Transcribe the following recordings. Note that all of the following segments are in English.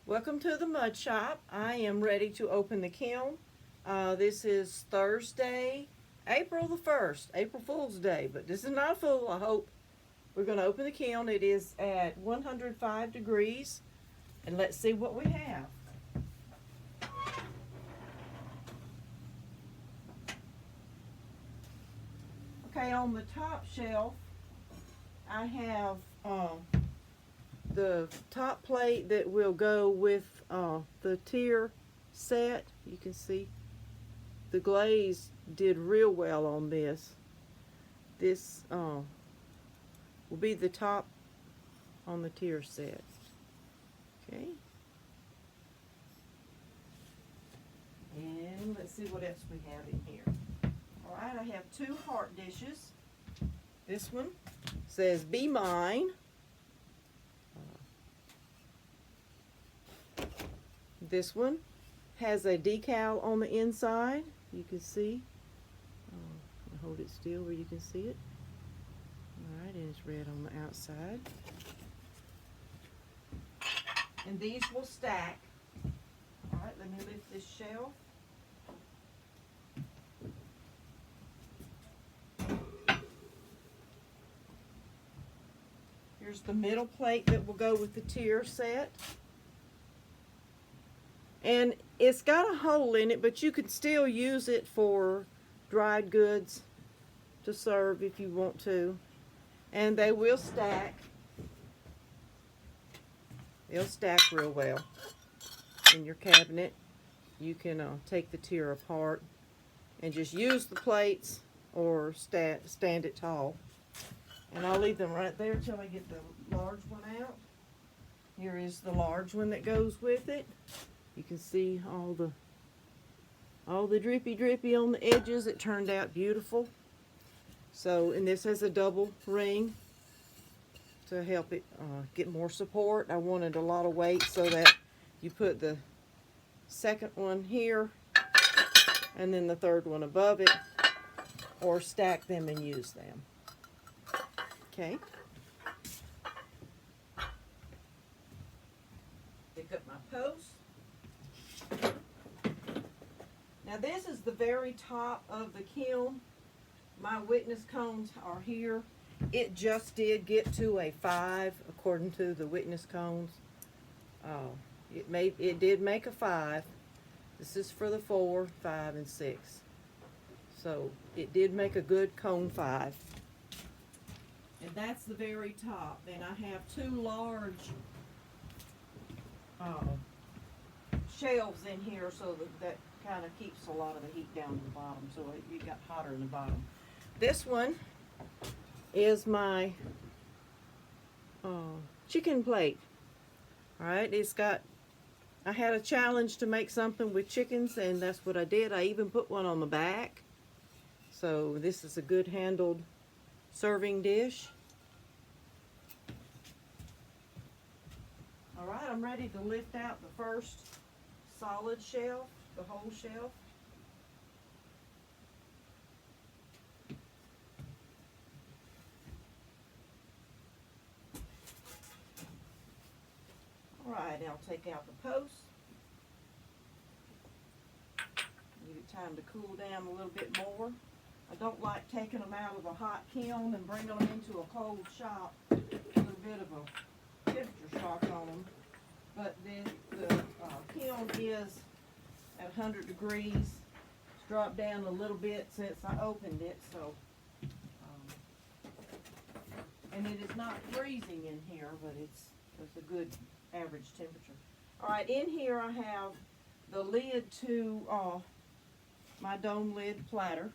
Welcome to the mud shop. I am ready to open the kiln. This is Thursday, April the 1st, April Fool's Day, but this is not a fool, I hope. We're going to open the kiln. It is at 105 degrees, and let's see what we have. Okay, on the top shelf, I have the top plate that will go with the tier set. You can see the glaze did real well on this. This will be the top on the tier set. Okay. And let's see what else we have in here. Alright, I have two heart dishes. This one says, "Be Mine." This one has a decal on the inside. You can see. I'll hold it still where you can see it. Alright, and it's red on the outside. And these will stack. Alright, let me lift this shelf. Here's the middle plate that will go with the tier set. And it's got a hole in it, but you can still use it for dried goods to serve if you want to. And they will stack. They'll stack real well in your cabinet. You can take the tier apart and just use the plates or stand it tall. And I'll leave them right there till I get the large one out. Here is the large one that goes with it. You can see all the drippy on the edges. It turned out beautiful. So, and this has a double ring to help it get more support. I wanted a lot of weight so that you put the second one here and then the third one above it, or stack them and use them. Okay. Pick up my post. Now this is the very top of the kiln. My witness cones are here. It just did get to a 5 according to the witness cones. It did make a 5. This is for the 4, 5, and 6. So it did make a good cone 5. And that's the very top. And I have two large shelves in here, so that kind of keeps a lot of the heat down to the bottom, so it got hotter in the bottom. This one is my chicken plate. Alright, I had a challenge to make something with chickens, and that's what I did. I even put one on the back. So this is a good handled serving dish. Alright, I'm ready to lift out the first solid shelf, the whole shelf. Alright, now take out the post. Give it time to cool down a little bit more. I don't like taking them out of a hot kiln and bringing them into a cold shop. A little bit of a temperature shock on them. But then the kiln is at 100 degrees. It's dropped down a little bit since I opened it, so and it is not freezing in here, but it's a good average temperature. Alright, in here I have the lid to my dome lid platter.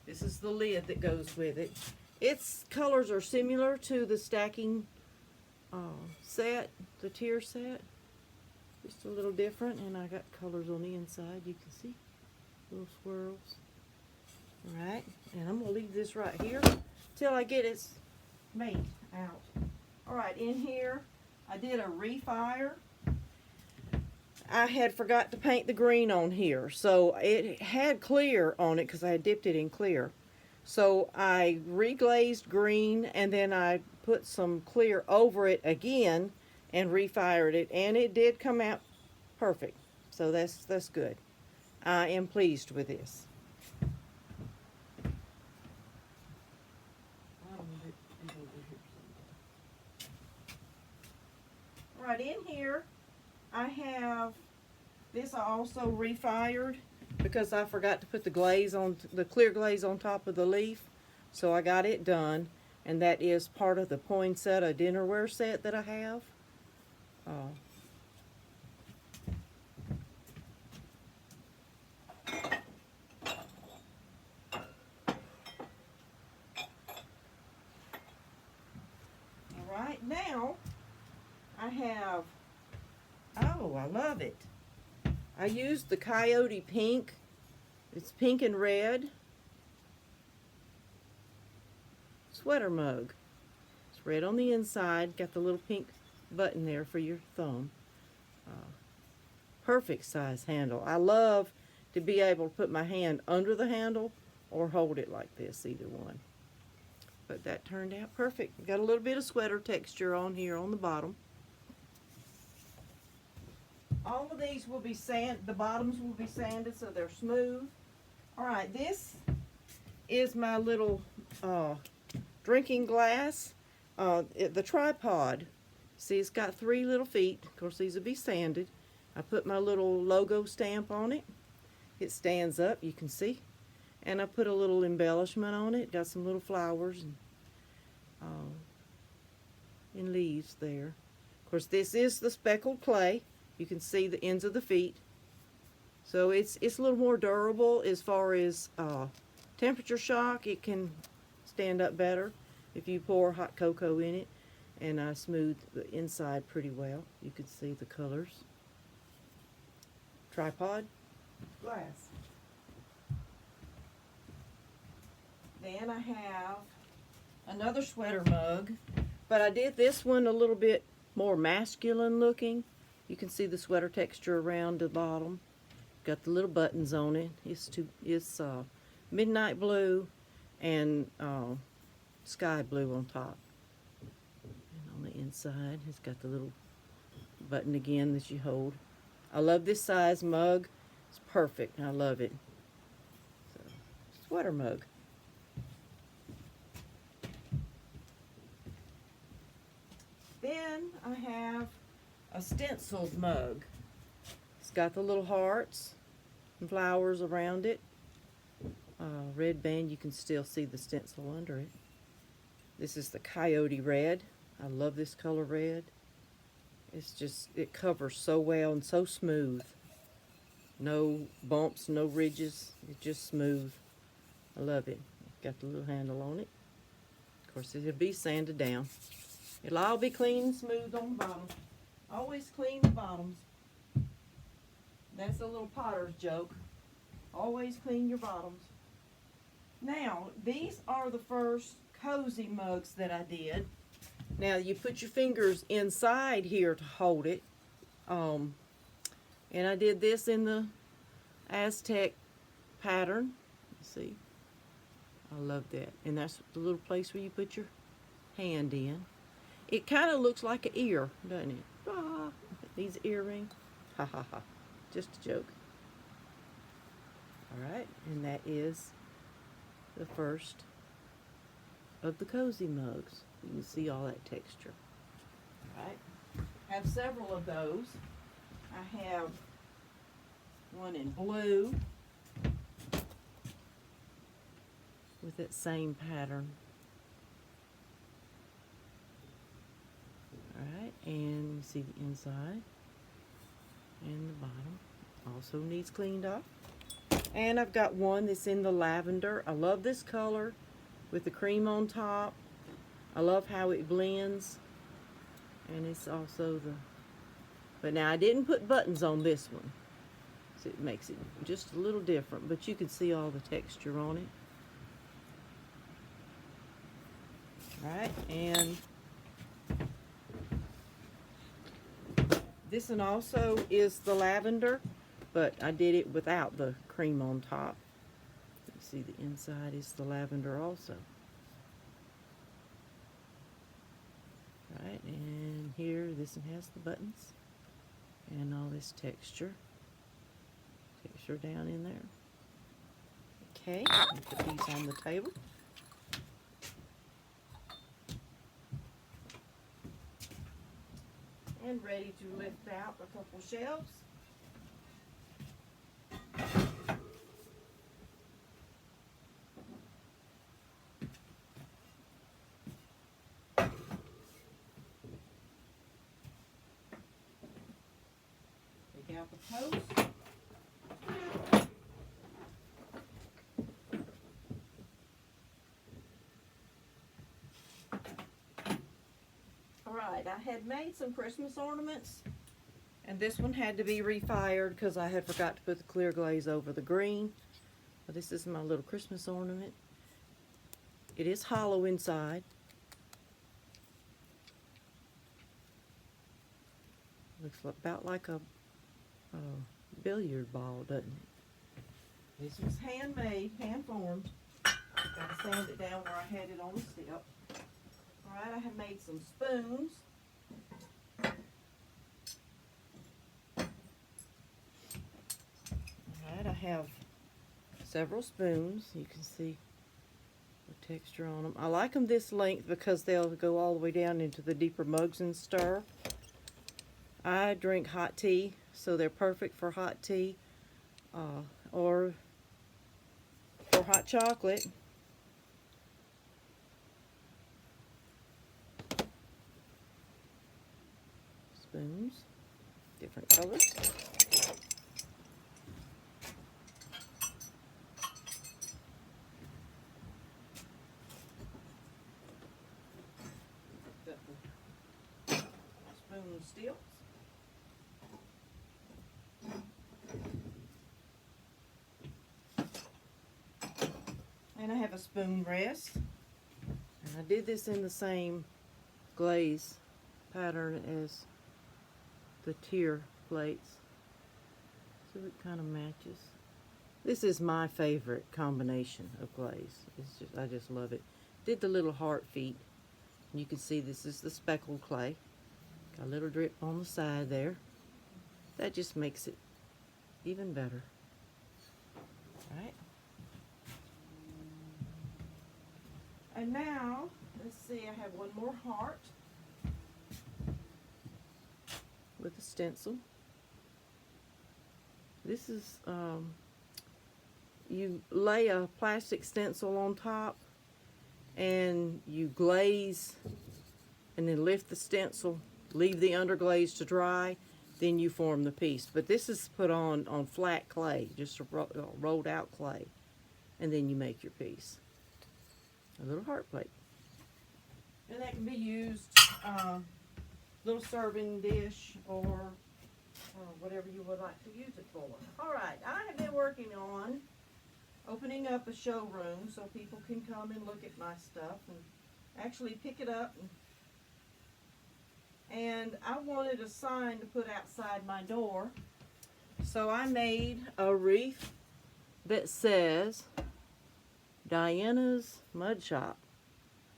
This is the lid that goes with it. Its colors are similar to the stacking set, the tier set. Just a little different, and I got colors on the inside. You can see little swirls. Alright, and I'm going to leave this right here till I get its mate out. Alright, in here I did a refire. I had forgot to paint the green on here, so it had clear on it because I had dipped it in clear. So I reglazed green, and then I put some clear over it again and refired it, and it did come out perfect. So that's good. I am pleased with this. Right in here, I have this. I also refired because I forgot to put the glaze on, the clear glaze on top of the leaf, so I got it done, and that is part of the poinsettia dinnerware set that I have. Alright, now I have, oh, I love it. I used the coyote pink. It's pink and red. Sweater mug. It's red on the inside. Got the little pink button there for your thumb. Perfect size handle. I love to be able to put my hand under the handle or hold it like this, either one. But that turned out perfect. Got a little bit of sweater texture on here on the bottom. All of these will be the bottoms will be sanded so they're smooth. Alright, this is my little drinking glass. The tripod. See, it's got 3 little feet. Of course, these will be sanded. I put my little logo stamp on it. It stands up, you can see. And I put a little embellishment on it. Got some little flowers and leaves there. Of course, this is the speckled clay. You can see the ends of the feet. So it's a little more durable as far as temperature shock. It can stand up better if you pour hot cocoa in it. And I smoothed the inside pretty well. You can see the colors. Tripod, glass. Then I have another sweater mug, but I did this one a little bit more masculine looking. You can see the sweater texture around the bottom. Got the little buttons on it. It's midnight blue and sky blue on top. And on the inside, it's got the little button again that you hold. I love this size mug. It's perfect. I love it. So, sweater mug. Then I have a stenciled mug. It's got the little hearts and flowers around it. Red band, you can still see the stencil under it. This is the coyote red. I love this color red. It's just, it covers so well and so smooth. No bumps, no ridges. It's just smooth. I love it. Got the little handle on it. Of course, it'll be sanded down. It'll all be clean and smooth on the bottom. Always clean the bottoms. That's a little potter's joke. Always clean your bottoms. Now, these are the first cozy mugs that I did. Now, you put your fingers inside here to hold it. And I did this in the Aztec pattern. Let's see. I love that. And that's the little place where you put your hand in. It kind of looks like an ear, doesn't it? Ah, these earrings. Ha ha ha. Just a joke. Alright, and that is the first of the cozy mugs. You can see all that texture. Alright. I have several of those. I have one in blue with that same pattern. Alright, and you see the inside and the bottom. Also needs cleaned off. And I've got one that's in the lavender. I love this color with the cream on top. I love how it blends. And it's also the... But now I didn't put buttons on this one. So it makes it just a little different. But you can see all the texture on it. Alright, and... this one also is the lavender, but I did it without the cream on top. You see the inside is the lavender also. Right, and here, this one has the buttons and all this texture down in there. Okay, put these on the table. And ready to lift out a couple shelves. Take out the post. Alright, I had made some Christmas ornaments, and this one had to be refired because I had forgot to put the clear glaze over the green. But this is my little Christmas ornament. It is hollow inside. Looks about like a billiard ball, doesn't it? This was handmade, hand-formed. Got to sand it down where I had it on the step. Alright, I have made some spoons. Alright, I have several spoons. You can see the texture on them. I like them this length because they'll go all the way down into the deeper mugs and stir. I drink hot tea, so they're perfect for hot tea or for hot chocolate. Spoons, different colors. Got the spoon stilts. And I have a spoon rest. And I did this in the same glaze pattern as the tier plates, so it kind of matches. This is my favorite combination of glaze. I just love it. Did the little heart feet. You can see this is the speckled clay. Got a little drip on the side there. That just makes it even better. All right. And now, let's see, I have one more heart with a stencil. This is, you lay a plastic stencil on top and you glaze and then lift the stencil, leave the underglaze to dry, then you form the piece. But this is put on flat clay, just a rolled out clay, and then you make your piece. A little heart plate. And that can be used little serving dish or whatever you would like to use it for. Alright, I have been working on opening up a showroom so people can come and look at my stuff and actually pick it up. And I wanted a sign to put outside my door. So I made a wreath that says Dianna's Mud Shop.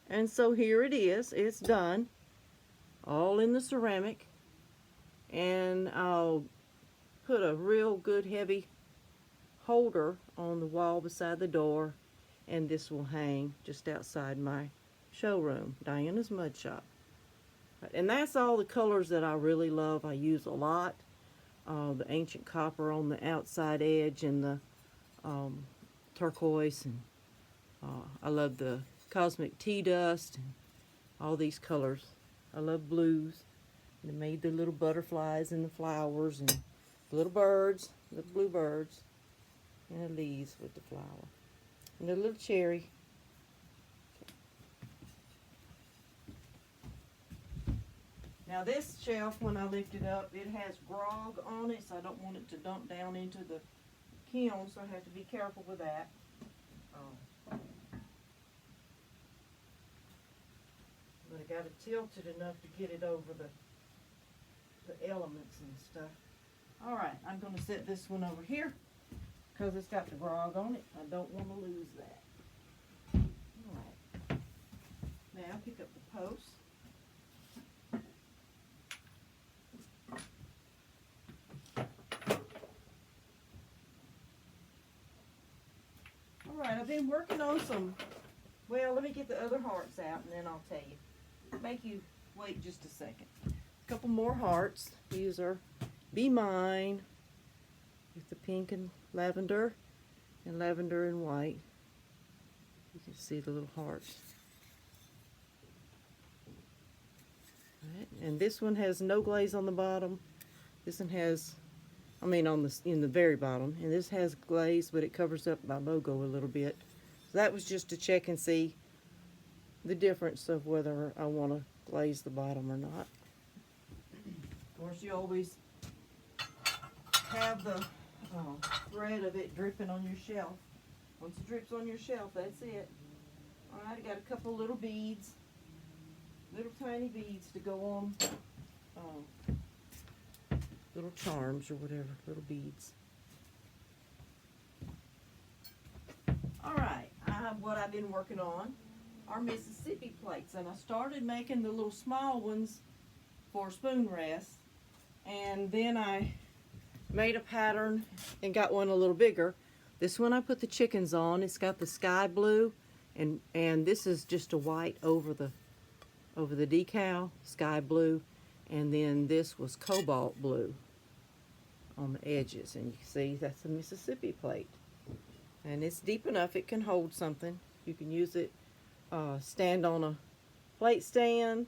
And so here it is. It's done. All in the ceramic. And I'll put a real good heavy holder on the wall beside the door. And this will hang just outside my showroom. Dianna's Mud Shop. And that's all the colors that I really love. I use a lot. The ancient copper on the outside edge and the turquoise, and I love the cosmic tea dust and all these colors. I love blues. They made the little butterflies and the flowers and the little birds, the blue birds, and the leaves with the flower. And the little cherry. Now this shelf, when I lift it up, it has grog on it, so I don't want it to dump down into the kiln, so I have to be careful with that. But I got to tilt it enough to get it over the elements and stuff. Alright, I'm going to set this one over here because it's got the grog on it. I don't want to lose that. Alright. Now pick up the post. I've been working on some, well, let me get the other hearts out and then I'll tell you. Make you wait just a second. A couple more hearts. These are Be Mine with the pink and lavender and white. You can see the little hearts. All right. And this one has no glaze on the bottom. This one has, I mean in the very bottom, and this has glaze, but it covers up my logo a little bit. So that was just to check and see the difference of whether I want to glaze the bottom or not. Of course, you always have the thread of it dripping on your shelf. Once it drips on your shelf, that's it. All right, I got a couple little beads, little tiny beads to go on, little charms or whatever, little beads. All right, what I've been working on are Mississippi plates, and I started making the little small ones for spoon rests, and then I made a pattern and got one a little bigger. This one I put the chickens on. It's got the sky blue, and this is just a white over the decal, sky blue, and then this was cobalt blue on the edges, and you can see that's a Mississippi plate, and it's deep enough it can hold something. You can use it stand on a plate stand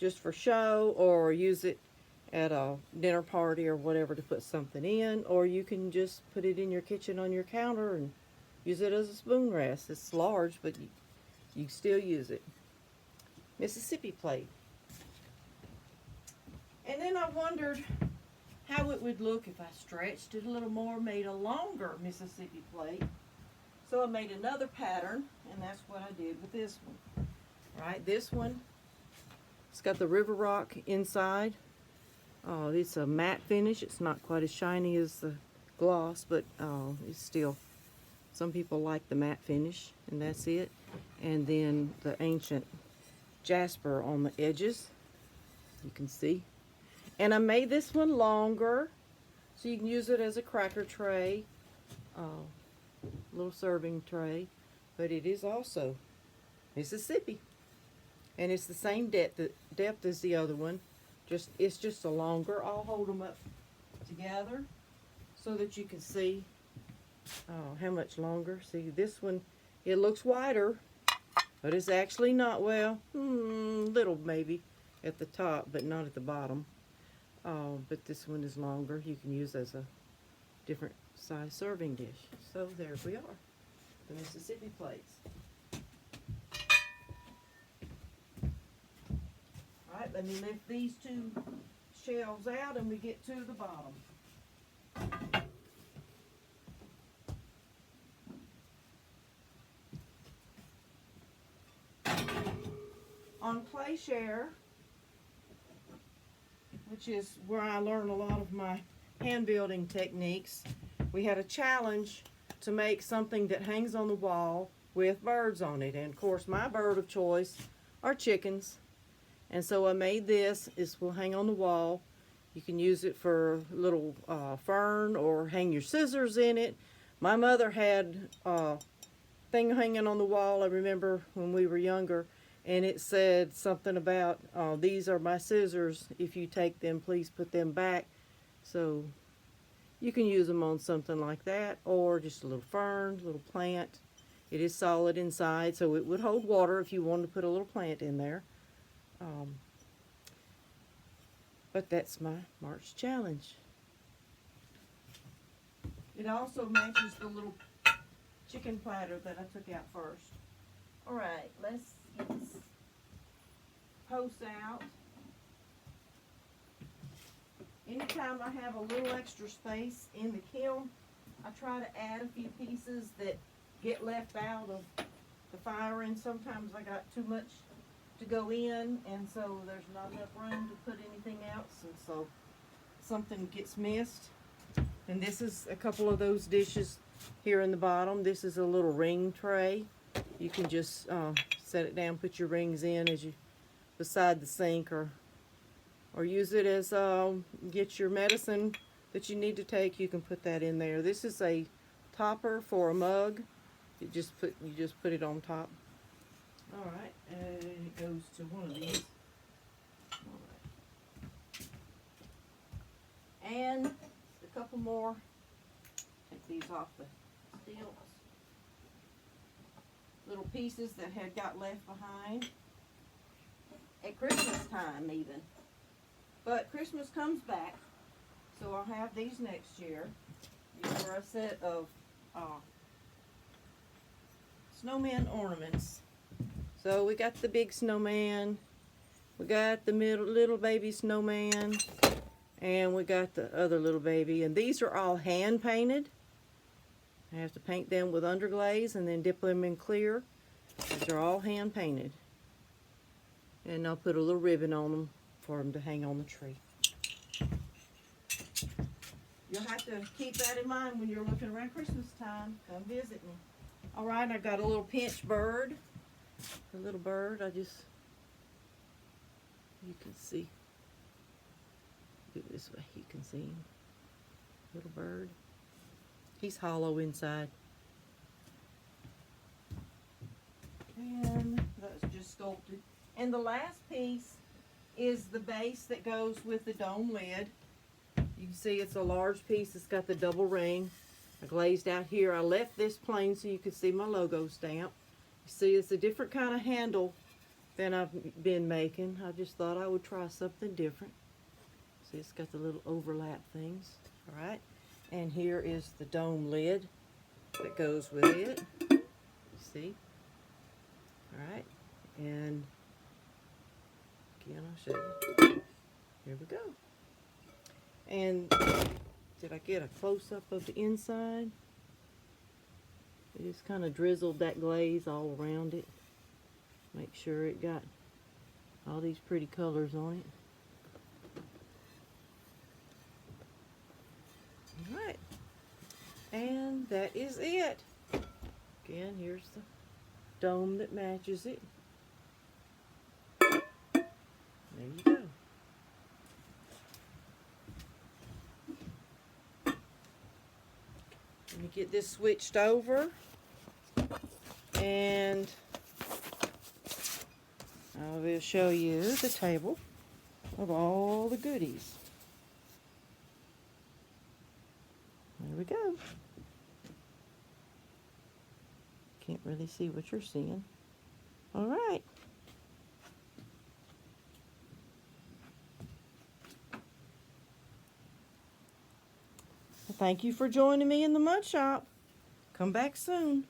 just for show, or use it at a dinner party or whatever to put something in, or you can just put it in your kitchen on your counter and use it as a spoon rest. It's large, but you still use it. Mississippi plate. And then I wondered how it would look if I stretched it a little more, made a longer Mississippi plate. So I made another pattern, and that's what I did with this one. Right, this one, it's got the river rock inside. It's a matte finish. It's not quite as shiny as the gloss, but it's still, some people like the matte finish, and that's it. And then the ancient jasper on the edges, you can see. And I made this one longer, so you can use it as a cracker tray, little serving tray, but it is also Mississippi. And it's the same depth as the other one. It's just a longer. I'll hold them up together so that you can see how much longer. See, this one, it looks wider, but it's actually not, well, little maybe at the top, but not at the bottom. But this one is longer. You can use as a different size serving dish. So there we are, the Mississippi plates. All right, let me lift these two shelves out and we get to the bottom. On PlayShare, which is where I learn a lot of my hand building techniques, we had a challenge to make something that hangs on the wall with birds on it. And of course my bird of choice are chickens. And so I made this. This will hang on the wall. You can use it for a little fern or hang your scissors in it. My mother had a thing hanging on the wall, I remember when we were younger, and it said something about, these are my scissors. If you take them, please put them back. So you can use them on something like that, or just a little fern, a little plant. It is solid inside, so it would hold water if you wanted to put a little plant in there. But that's my March challenge. It also matches the little chicken platter that I took out first. All right, let's get this post out. Anytime I have a little extra space in the kiln, I try to add a few pieces that get left out of the firing. Sometimes I got too much to go in, and so there's not enough room to put anything else, and so something gets missed. And this is a couple of those dishes here in the bottom. This is a little ring tray. You can just set it down, put your rings in as you beside the sink, or use it as get your medicine that you need to take. You can put that in there. This is a topper for a mug You just put it on top. All right, and it goes to one of these. All right. And a couple more. Take these off the stilts. Little pieces that had got left behind at Christmas time even. But Christmas comes back, so I'll have these next year. These are a set of Snowmen Ornaments. So we got the big snowman, we got the little baby snowman, and we got the other little baby. And these are all hand painted. I have to paint them with underglaze and then dip them in clear. These are all hand painted. And I'll put a little ribbon on them for them to hang on the tree. You'll have to keep that in mind when you're looking around Christmas time. Come visit me. All right, I've got a little pinch bird. A little bird, you can see. Do it this way, you can see him. Little bird. He's hollow inside. And that's just sculpted. And the last piece is the base that goes with the dome lid. You can see it's a large piece. It's got the double ring. I glazed out here. I left this plain so you could see my logo stamp. You see, it's a different kind of handle than I've been making. I just thought I would try something different. See, it's got the little overlap things. All right. And here is the dome lid that goes with it. You see? All right. And again, I'll show you. Here we go. And did I get a close-up of the inside? I just kind of drizzled that glaze all around it. Make sure it got all these pretty colors on it. Alright. And that is it. Again, here's the dome that matches it. There you go. Let me get this switched over, and I will show you the table of all the goodies. There we go. Can't really see what you're seeing. All right. Thank you for joining me in the mud shop. Come back soon.